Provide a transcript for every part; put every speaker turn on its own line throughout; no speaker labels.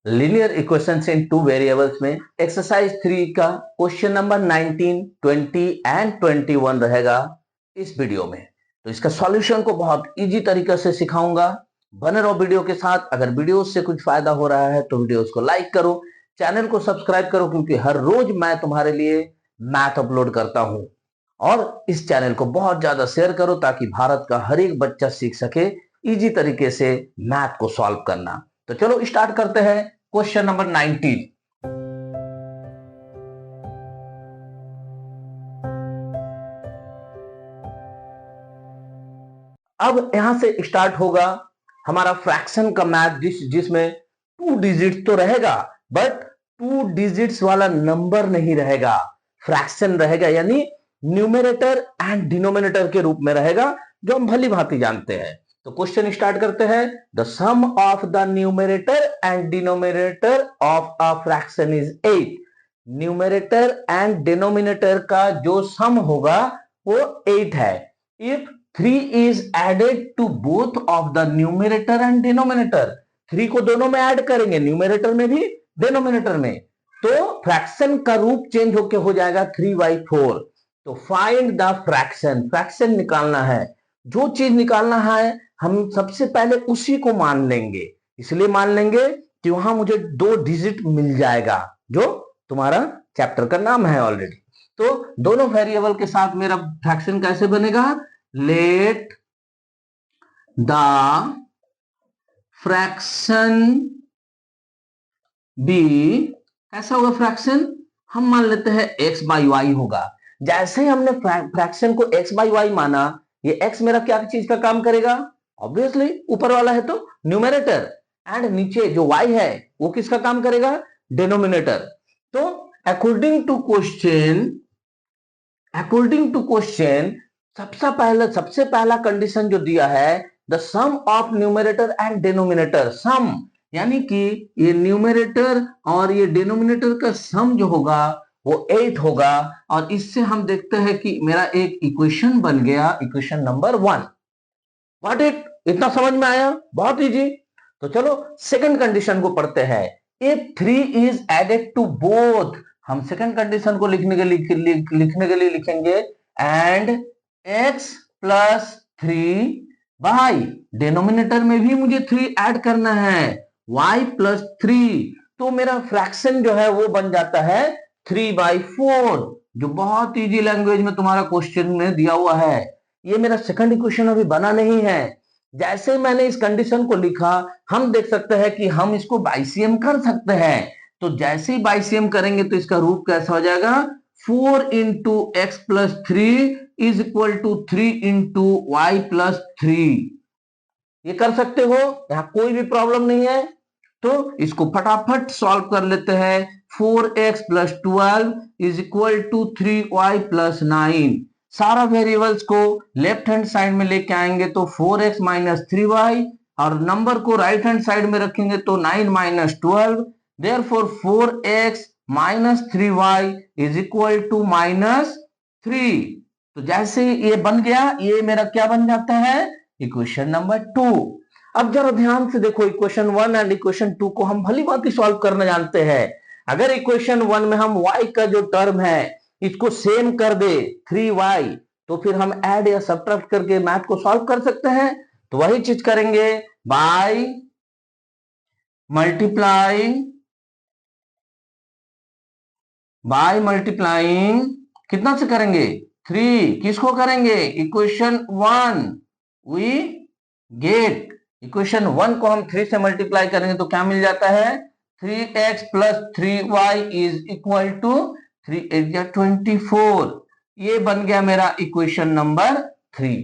Linear equations इन two variables में exercise 3 का question number 19, 20 and 21 रहेगा इस वीडियो में। तो इसका सॉल्यूशन को बहुत इजी तरीके से सिखाऊंगा। बने रहो वीडियो के साथ। अगर वीडियो से कुछ फायदा हो रहा है तो वीडियो को लाइक करो, चैनल को सब्सक्राइब करो, क्योंकि हर रोज मैं तुम्हारे लिए मैथ अपलोड करता हूं। और इस चैनल को बहुत ज्यादा शेयर करो ताकि भारत का हर एक बच्चा सीख सके इजी तरीके से मैथ को सॉल्व करना। तो चलो स्टार्ट करते हैं क्वेश्चन नंबर 19। अब यहां से स्टार्ट होगा हमारा फ्रैक्शन का मैथ, जिसमें 2 डिजिट तो रहेगा बट 2 डिजिट्स वाला नंबर नहीं रहेगा, फ्रैक्शन रहेगा, यानी न्यूमरेटर एंड डिनोमिनेटर के रूप में रहेगा, जो हम भली भांति जानते हैं। तो क्वेश्चन स्टार्ट करते हैं। The sum of the numerator and denominator of a fraction is 8। Numerator and denominator का जो सम होगा वो 8 है। If 3 is added to both of the numerator and denominator, 3 को दोनों में ऐड करेंगे, न्यूमरेटर में भी डिनोमिनेटर में, तो फ्रैक्शन का रूप चेंज होके हो जाएगा 3/4। तो फाइंड द फ्रैक्शन, फ्रैक्शन निकालना है। जो चीज निकालना है हम सबसे पहले उसी को मान लेंगे, इसलिए मान लेंगे कि वहां मुझे 2 डिजिट मिल जाएगा, जो तुम्हारा चैप्टर का नाम है ऑलरेडी। तो दोनों वेरिएबल के साथ मेरा फ्रैक्शन कैसे बनेगा? लेट द फ्रैक्शन बी, कैसा होगा फ्रैक्शन? हम मान लेते हैं x बाई वाई होगा। जैसे ही हमने फ्रैक्शन को x बाई वाई माना, ये x मेरा क्या चीज का काम करेगा? ऑब्वियसली ऊपर वाला है तो न्यूमरेटर, एंड नीचे जो y है वो किसका काम करेगा? डिनोमिनेटर। तो अकॉर्डिंग टू क्वेश्चन सबसे पहला कंडीशन जो दिया है, the sum of numerator and denominator, sum यानी कि ये न्यूमरेटर और ये डिनोमिनेटर का सम जो होगा वो 8 होगा। और इससे हम देखते हैं कि मेरा एक इक्वेशन बन गया, इक्वेशन नंबर 1। व्हाट इट, इतना समझ में आया? बहुत इजी। तो चलो सेकंड कंडीशन को पढ़ते हैं। If 3 is added to both, हम सेकंड कंडीशन को लिखने के लिए लिखेंगे and x plus 3 by, denominator में भी मुझे 3 ऐड करना है, y प्लस 3। तो मेरा फ्रैक्शन जो है वो बन जाता है 3/4, जो बहुत इजी लैंग्वेज में तुम्हारा क्वेश्चन में दिया हुआ है। ये मेरा सेकंड इक्वेशन अभी बना नहीं है। जैसे मैंने इस कंडीशन को लिखा, हम देख सकते हैं कि हम इसको बाइसियम कर सकते हैं। तो जैसे ही बाइसियम करेंगे तो इसका रूप कैसा हो जाएगा? 4 into x plus 3 is equal to 3 into Y plus 3। ये कर सकते हो, यहां कोई भी प्रॉब्लम नहीं है। तो इसको फटाफट सॉल्व कर लेते हैं। 4x plus 12 is equal to 3y plus 9। सारा वेरिएबल्स को लेफ्ट हैंड साइड में लेके आएंगे तो 4x माइनस 3y, और नंबर को राइट हैंड साइड में रखेंगे तो 9 minus 12। Therefore 4x minus 3y is equal to minus 3। तो जैसे ये बन गया, ये मेरा क्या बन जाता है? Equation number 2। अब जरा ध्यान से देखो, इक्वेशन 1 एंड इक्वेशन 2 को हम भली भांति सॉल्व करना जानते हैं। अगर इक्वेशन 1 में हम y का जो टर्म है इसको सेम कर दे 3y, तो फिर हम ऐड या सब्ट्रैक्ट करके मैथ को सॉल्व कर सकते हैं। तो वही चीज करेंगे, बाय मल्टीप्लाइंग कितना से करेंगे? 3। किसको करेंगे? इक्वेशन 1। वी गेट इक्वेशन 1 को हम 3 से मल्टीप्लाई करेंगे तो क्या मिल जाता है? 3x plus 3y is equal to 3 8 24। ये बन गया मेरा इक्वेशन नंबर 3।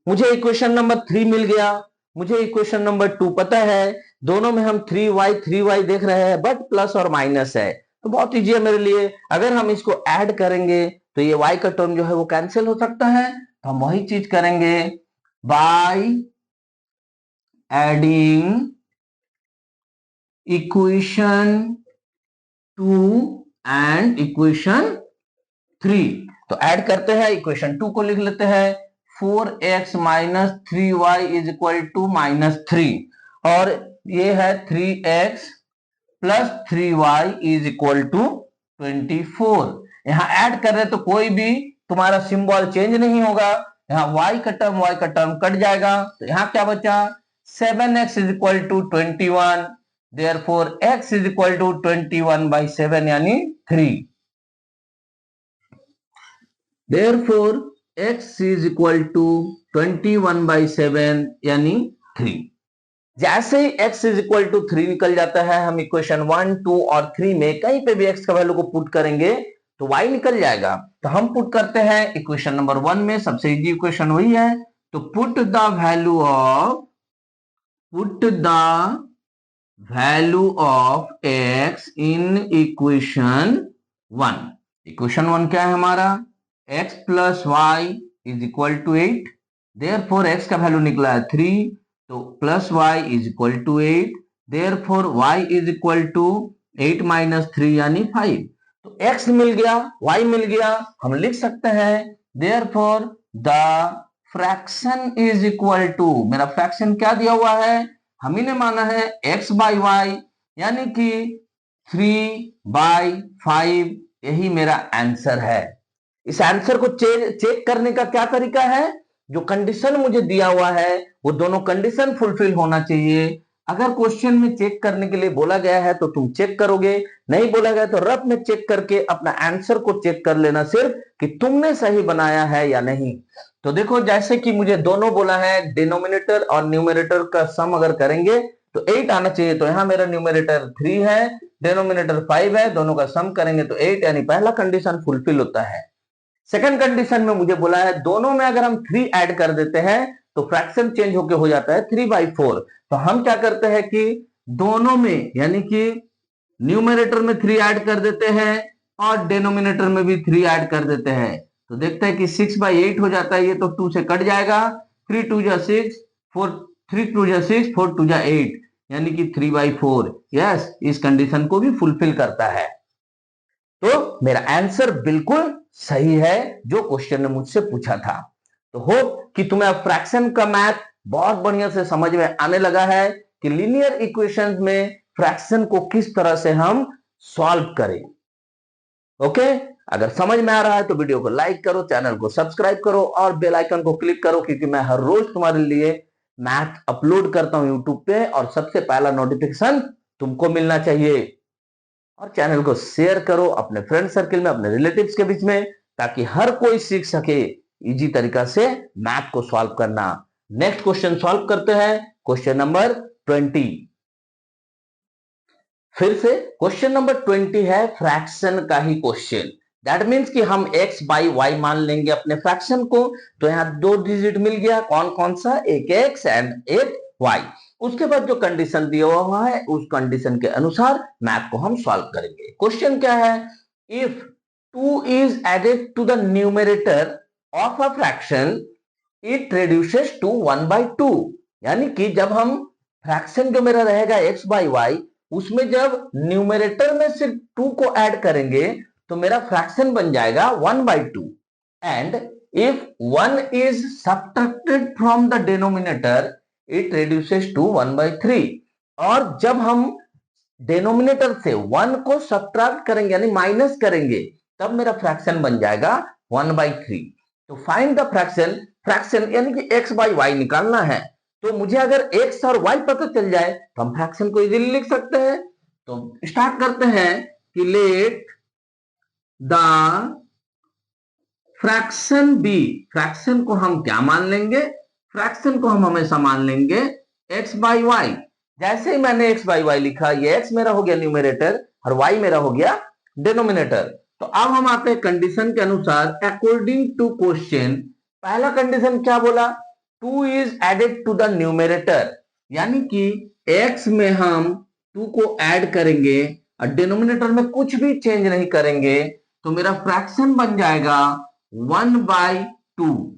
मुझे इक्वेशन नंबर 3 मिल गया। मुझे इक्वेशन नंबर 2 पता है। दोनों में हम 3y देख रहे हैं, बट प्लस और माइनस है, तो बहुत ईजी है मेरे लिए। अगर हम इसको ऐड करेंगे तो ये y का टर्म जो है वो कैंसिल हो सकता है। तो हम वही चीज करेंगे, by adding equation 2 and equation 3। तो ऐड करते हैं, इक्वेशन 2 को लिख लेते हैं, 4x minus 3y is equal to minus 3, और ये है 3x plus 3y is equal to 24। यहां ऐड कर रहे तो कोई भी तुम्हारा सिंबल चेंज नहीं होगा, यहाँ y का टर्म कट जाएगा, तो यहाँ क्या बचा 7x is equal to 21, therefore x is equal to 21/7 यानी 3। Therefore x is equal to 21/7 यानी 3। जैसे ही x इज इक्वल टू 3 निकल जाता है, हम इक्वेशन 1, 2 और 3 में कहीं पे भी x का वैल्यू को पुट करेंगे तो y निकल जाएगा। तो हम पुट करते हैं इक्वेशन नंबर 1 में, सबसे इजी इक्वेशन वही है। तो put the value of x in equation 1। Equation 1 क्या है हमारा, x plus y is equal to 8, therefore x का वैल्यू निकला है 3, तो plus y is equal to 8, therefore y is equal to 8 minus 3 यानी 5। तो x मिल गया, y मिल गया, हम लिख सकते हैं therefore the fraction is equal to, मेरा फ्रैक्शन क्या दिया हुआ है, हम ही ने माना है x बाई वाई यानी कि 3/5, यही मेरा आंसर है। इस आंसर को चेक करने का क्या तरीका है, जो कंडीशन मुझे दिया हुआ है वो दोनों कंडीशन फुलफिल होना चाहिए। अगर क्वेश्चन में चेक करने के लिए बोला गया है तो तुम चेक करोगे, नहीं बोला गया तो रफ में चेक करके अपना आंसर को चेक कर लेना सिर्फ कि तुमने सही बनाया है या नहीं। तो देखो जैसे कि मुझे दोनों बोला है, डिनोमिनेटर और न्यूमरेटर का सम अगर करेंगे तो 8 आना चाहिए, तो यहां मेरा न्यूमरेटर 3 है, डिनोमिनेटर 5 है, दोनों का सम करेंगे तो 8, यानी पहला कंडीशन फुलफिल होता है। सेकंड कंडीशन में मुझे बोला है दोनों में अगर हम 3 ऐड कर देते हैं तो फ्रैक्शन चेंज होके हो जाता है 3/4। तो हम क्या करते हैं कि दोनों में यानी कि न्यूमरेटर में 3 ऐड कर देते हैं और डिनोमिनेटर में भी 3 ऐड कर देते हैं, तो देखते हैं कि 6/8 हो जाता है, ये तो 2 से कट जाएगा, 3 2 जा 6, 3 2 जा 6, 4 2 जा 8 यानी कि 3/4। यस, इस कंडीशन को भी फुलफिल करता है। तो मेरा आंसर बिल्कुल सही है जो क्वेश्चन ने मुझसे पूछा था। तो होप कि तुम्हें अब फ्रैक्शन का मैथ बहुत बढ़िया से समझ में आने लगा है कि लीनियर इक्वेशंस में फ्रैक्शन को किस तरह से हम सॉल्व करें। ओके, अगर समझ में आ रहा है तो वीडियो को लाइक करो, चैनल को सब्सक्राइब करो और बेल आइकन को क्लिक करो, क्योंकि मैं हर रोज तुम्हारे लिए मैथ अपलोड करता हूं यूट्यूब पे और सबसे पहला नोटिफिकेशन तुमको मिलना चाहिए। और चैनल को शेयर करो अपने फ्रेंड सर्किल में, अपने रिलेटिव्स के बीच में, ताकि हर कोई सीख सके इजी तरीका से मैथ को सॉल्व करना। नेक्स्ट क्वेश्चन सॉल्व करते हैं, क्वेश्चन नंबर 20। फिर से क्वेश्चन नंबर 20 है फ्रैक्शन का ही क्वेश्चन। दैट मीन्स कि हम x बाई वाई मान लेंगे अपने फ्रैक्शन को। तो यहां 2 डिजिट मिल गया, कौन कौन सा, एक x एंड एक y। उसके बाद जो कंडीशन दिया हुआ है उस कंडीशन के अनुसार मैथ को हम सॉल्व करेंगे। क्वेश्चन क्या है, if 2 is added to the numerator of a fraction it reduces to 1/2। यानी कि जब हम फ्रैक्शन जो मेरा रहेगा x बाई वाई, उसमें जब न्यूमरेटर में सिर्फ 2 को ऐड करेंगे तो मेरा फ्रैक्शन बन जाएगा 1/2। And if 1 is subtracted from the denominator it reduces to 1/3। और जब हम डिनोमिनेटर से 1 को सब्ट्रैक्ट करेंगे यानी माइनस करेंगे तब मेरा फ्रैक्शन बन जाएगा 1/3। तो फाइंड द फ्रैक्शन, फ्रैक्शन यानी कि x बाई वाई निकालना है। तो मुझे अगर x और y पता चल जाए तो हम फ्रैक्शन को इजीली लिख सकते हैं। तो स्टार्ट करते हैं कि let the fraction be, fraction को हम क्या मान लेंगे, फ्रैक्शन को हम हमेशा मान लेंगे x बाई वाई। जैसे ही मैंने x बाई वाई लिखा, ये x मेरा हो गया न्यूमरेटर और y मेरा हो गया डिनोमिनेटर। तो अब हम आते हैं कंडीशन के अनुसार अकॉर्डिंग टू क्वेश्चन। पहला कंडीशन क्या बोला, 2 is added to the numerator, यानी कि x में हम 2 को ऐड करेंगे और डिनोमिनेटर में कुछ भी चेंज नहीं करेंगे, तो मेरा फ्रैक्शन बन जाएगा 1/2।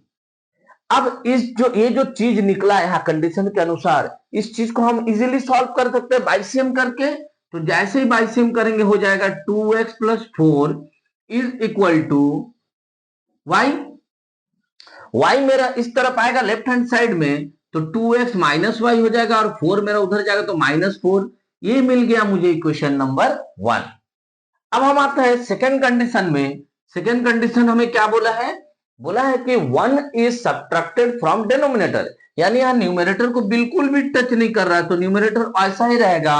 अब ये जो चीज निकला है यहाँ कंडीशन के अनुसार, इस चीज को हम इजीली सॉल्व कर सकते हैं बाइसियम करके। तो जैसे ही बाइसियम करेंगे हो जाएगा 2x + 4 is equal to y। y मेरा इस तरफ आएगा लेफ्ट हैंड साइड में, तो 2x - y हो जाएगा और 4 मेरा उधर जाएगा तो -4। ये मिल गया मुझे इक्वेशन नंबर 1। अब हम आते हैं सेकंड कंडीशन में। सेकंड कंडीशन हमें क्या बोला है? बोला है कि 1 इज सब्ट्रैक्टेड फ्रॉम डिनोमिनेटर, यानी यहाँ न्यूमरेटर को बिल्कुल भी टच नहीं कर रहा है, तो न्यूमरेटर ऐसा ही रहेगा।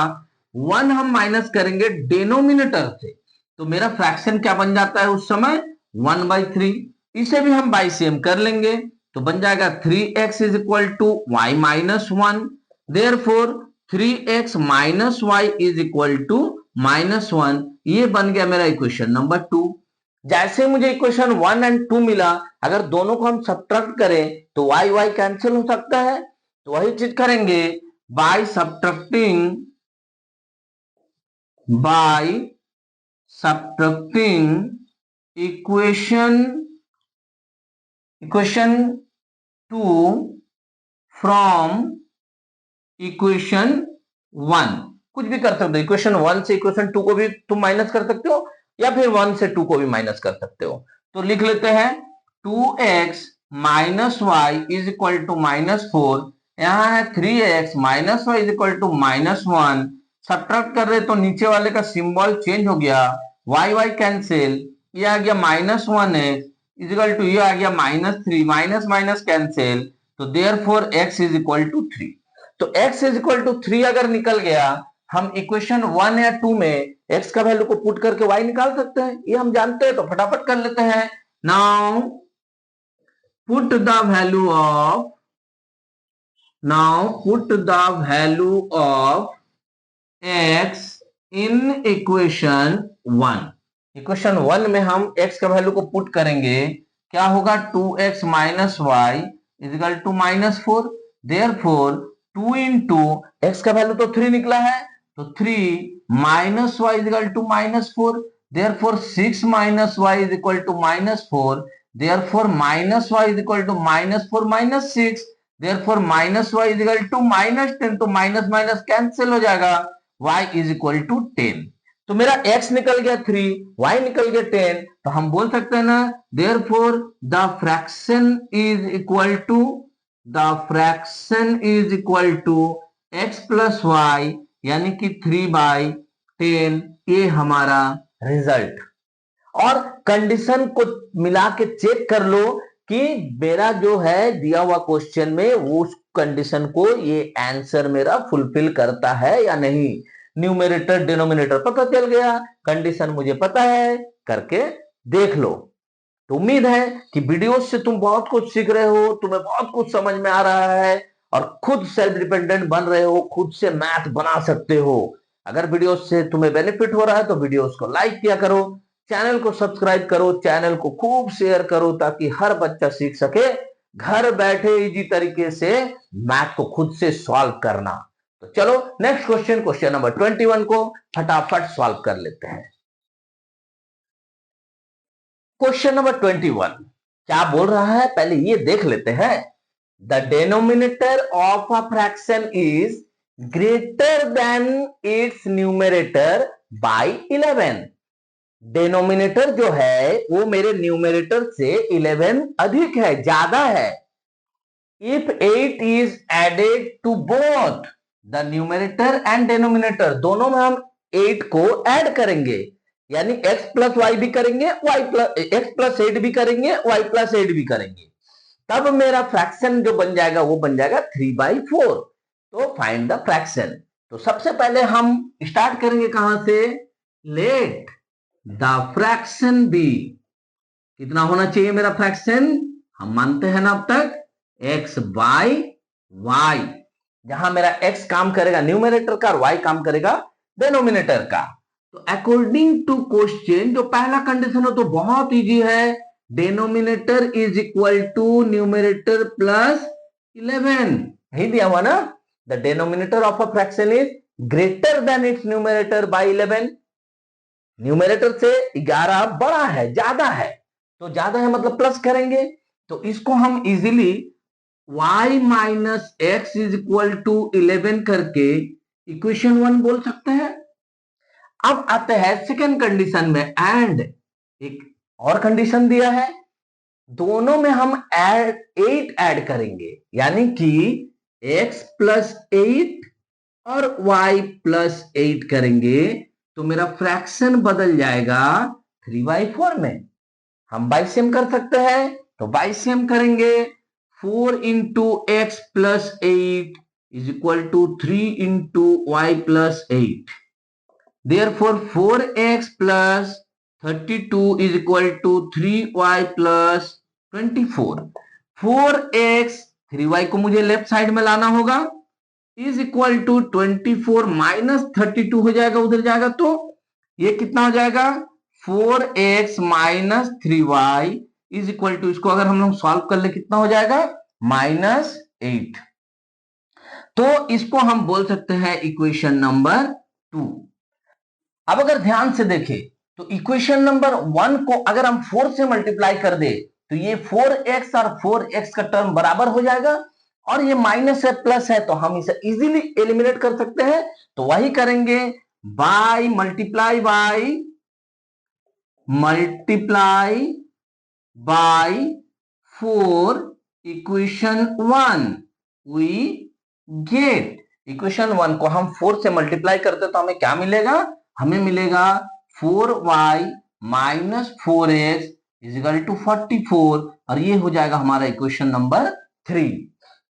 1 हम माइनस करेंगे डिनोमिनेटर से, तो मेरा फ्रैक्शन क्या बन जाता है उस समय? 1/3। इसे भी हम बाई सेम कर लेंगे, तो बन जाएगा 3x is equal to y minus 1। Therefore 3x minus y is equal to -1। ये बन गया मेरा इक्वेशन नंबर 2। जैसे मुझे इक्वेशन 1 एंड 2 मिला, अगर दोनों को हम सब्ट्रैक्ट करें तो y y कैंसिल हो सकता है, तो वही चीज करेंगे by subtracting equation 2 from equation 1। कुछ भी कर सकते हो, इक्वेशन 1 से इक्वेशन 2 को भी तुम माइनस कर सकते हो, या फिर 1 से 2 को भी माइनस कर सकते हो। तो लिख लेते हैं 2x minus y is equal to -4। यहां है 3x minus y is equal to -1। Subtract कर रहे तो नीचे वाले का सिंबल चेंज हो गया, वाई वाई कैंसिल, ये आ गया -1x इज इक्वल टू, ये आ गया -3, माइनस माइनस कैंसिल, तो therefore x is equal to 3। तो x इज इक्वल टू 3 अगर निकल गया, हम इक्वेशन 1 या 2 में x का वैल्यू को पुट करके y निकाल सकते हैं, ये हम जानते हैं, तो फटाफट कर लेते हैं। Now put the value of x in equation 1। Equation 1 में हम x का वैल्यू को पुट करेंगे, क्या होगा? 2x minus y is equal to -4। Therefore 2 into x का वैल्यू तो 3 निकला है, तो 3 minus y is equal to -4। Therefore 6 minus y is equal to -4। Therefore minus y is equal to -4 -6। Therefore minus y is equal to -10, तो minus minus cancel हो जाएगा, y is equal to 10। तो मेरा x निकल गया 3, y निकल गया 10, तो हम बोल सकते हैं ना, therefore the fraction is equal to x plus y, यानी कि 3/10। ये हमारा रिजल्ट। और कंडीशन को मिला के चेक कर लो कि मेरा जो है दिया हुआ क्वेश्चन में वो उस कंडीशन को ये आंसर मेरा फुलफिल करता है या नहीं। न्यूमरेटर डिनोमिनेटर पता चल गया, कंडीशन मुझे पता है, करके देख लो। तो उम्मीद है कि वीडियो से तुम बहुत कुछ सीख रहे हो, तुम्हें बहुत कुछ समझ में आ रहा है और खुद सेल्फ डिपेंडेंट बन रहे हो, खुद से मैथ बना सकते हो। अगर वीडियो से तुम्हें बेनिफिट हो रहा है तो वीडियो को लाइक किया करो, चैनल को सब्सक्राइब करो, चैनल को खूब शेयर करो, ताकि हर बच्चा सीख सके घर बैठे इजी तरीके से मैथ को खुद से सॉल्व करना। तो चलो नेक्स्ट क्वेश्चन नंबर 21 को फटाफट सॉल्व कर लेते हैं। क्वेश्चन नंबर 21 क्या बोल रहा है, पहले ये देख लेते हैं। The denominator of a fraction is greater than its numerator by 11। Denominator जो है वो मेरे न्यूमरेटर से 11 अधिक है, ज्यादा है। If 8 is added to both the numerator and denominator, दोनों में हम 8 को ऐड करेंगे, यानी x प्लस वाई भी करेंगे, x प्लस 8 भी करेंगे, y प्लस 8 भी करेंगे, तब मेरा फ्रैक्शन जो बन जाएगा वो बन जाएगा 3/4। तो फाइंड द फ्रैक्शन। तो सबसे पहले हम स्टार्ट करेंगे कहां से? लेट द फ्रैक्शन बी, कितना होना चाहिए मेरा फ्रैक्शन? हम मानते हैं ना अब तक x बाई वाई, जहां मेरा x काम करेगा न्यूमरेटर का और y काम करेगा डिनोमिनेटर का। तो अकॉर्डिंग टू क्वेश्चन जो पहला कंडीशन हो तो बहुत इजी है, denominator is equal to numerator plus 11, यही दिया हुआ ना। The denominator of a fraction is greater than its numerator by 11। Numerator से 11 बड़ा है, ज्यादा है, तो ज्यादा है मतलब प्लस करेंगे, तो इसको हम easily y minus x is equal to 11 करके इक्वेशन 1 बोल सकते हैं। अब आते हैं सेकेंड कंडीशन में, एंड एक और कंडीशन दिया है, दोनों में हम 8 ऐड करेंगे, यानी कि x प्लस 8 और y प्लस 8 करेंगे तो मेरा फ्रैक्शन बदल जाएगा 3/4 में। हम बाइसेम कर सकते हैं तो बाइसेम करेंगे। 4 into x plus 8 is equal to 3 into Y plus 8। Therefore 4x plus 32 is equal to 3y plus 24। 4x 3y को मुझे लेफ्ट साइड में लाना होगा, इज इक्वल टू 24 माइनस 32 हो जाएगा, उधर जाएगा तो ये कितना हो जाएगा 4x minus 3y is equal to, इसको अगर हम लोग सॉल्व कर ले कितना हो जाएगा -8। तो इसको हम बोल सकते हैं इक्वेशन नंबर 2। अब अगर ध्यान से देखें तो इक्वेशन नंबर 1 को अगर हम 4 से मल्टीप्लाई कर दे तो ये 4x और 4x का टर्म बराबर हो जाएगा, और ये माइनस है प्लस है तो हम इसे इजीली एलिमिनेट कर सकते हैं। तो वही करेंगे, by multiply by 4 equation 1 we get. Equation 1 को हम 4 से मल्टीप्लाई करते तो हमें क्या मिलेगा, हमें मिलेगा 4y minus 4x is equal to 44, और ये हो जाएगा हमारा इक्वेशन नंबर 3।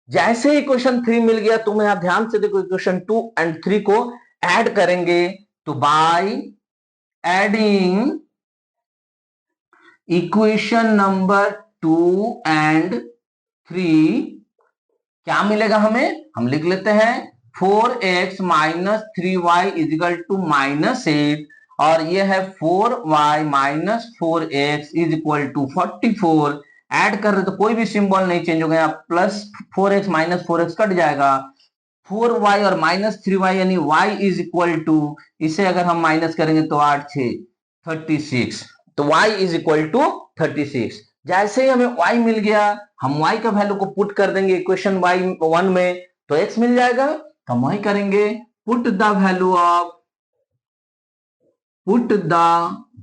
जैसे इक्वेशन 3 मिल गया तो आप ध्यान से देखो, इक्वेशन 2 एंड 3 को ऐड करेंगे तो by adding equation number 2 and 3 क्या मिलेगा हमें, हम लिख लेते हैं 4x minus 3y is equal to -8, और ये है 4y minus 4x is equal to 44। Add कर रहे तो कोई भी सिंबल नहीं चेंज हो गया, plus 4x minus 4x cut जाएगा, 4y और माइनस 3y यानी y इज इक्वल टू, इसे अगर हम माइनस करेंगे तो 8 6 36, तो y इज इक्वल टू 36। जैसे ही हमें y मिल गया हम y का वैल्यू को पुट कर देंगे इक्वेशन y1 में तो x मिल जाएगा। तो हम वही करेंगे, put the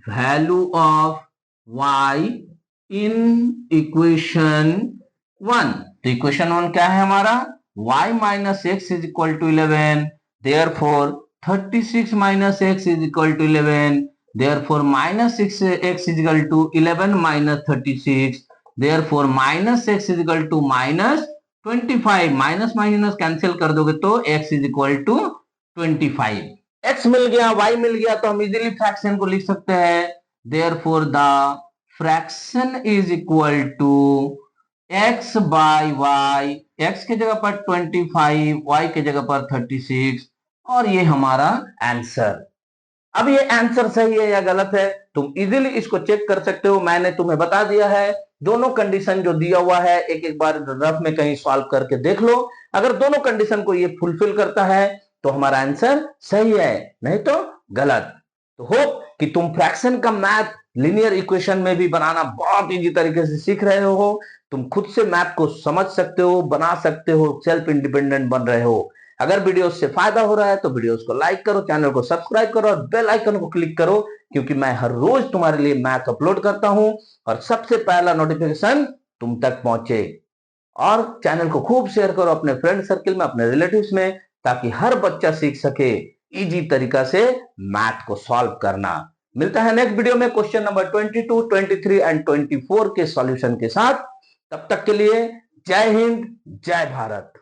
value of y in equation 1। तो इक्वेशन 1 क्या है हमारा, y minus x is equal to 11, therefore 36 minus x is equal to 11, therefore minus 6x is equal to 11 minus 36, therefore minus x is equal to minus 25, minus minus cancel कर दोगे तो x is equal to 25। x मिल गया, y मिल गया तो हम easily fraction को लिख सकते हैं, therefore the fraction is equal to x by y, x के जगह पर 25, y के जगह पर 36, और ये हमारा आंसर। अब ये आंसर सही है या गलत है तुम इजीली इसको चेक कर सकते हो, मैंने तुम्हें बता दिया है। दोनों कंडीशन जो दिया हुआ है एक एक बार रफ में कहीं सॉल्व करके देख लो, अगर दोनों कंडीशन को ये फुलफिल करता है तो हमारा आंसर सही है, नहीं तो गलत। तो होप कि तुम फ्रैक्शन का मैथ लीनियर इक्वेशन में भी बनाना बहुत इजी तरीके से सीख रहे हो, तुम खुद से मैथ को समझ सकते हो, बना सकते हो, सेल्फ इंडिपेंडेंट बन रहे हो। अगर वीडियो से फायदा हो रहा है तो वीडियोस को लाइक करो, चैनल को सब्सक्राइब करो और बेल आइकन को क्लिक करो, क्योंकि मैं हर रोज तुम्हारे लिए मैथ अपलोड करता हूं और सबसे पहला नोटिफिकेशन तुम तक पहुंचे। और चैनल को खूब शेयर करो अपने फ्रेंड सर्किल में, अपने रिलेटिव्स में, ताकि हर बच्चा सीख सके इजी तरीका से मैथ को सॉल्व करना। मिलता है नेक्स्ट वीडियो में क्वेश्चन नंबर 22, 23 एंड 24 के सॉल्यूशन के साथ। तब तक के लिए जय हिंद, जय भारत।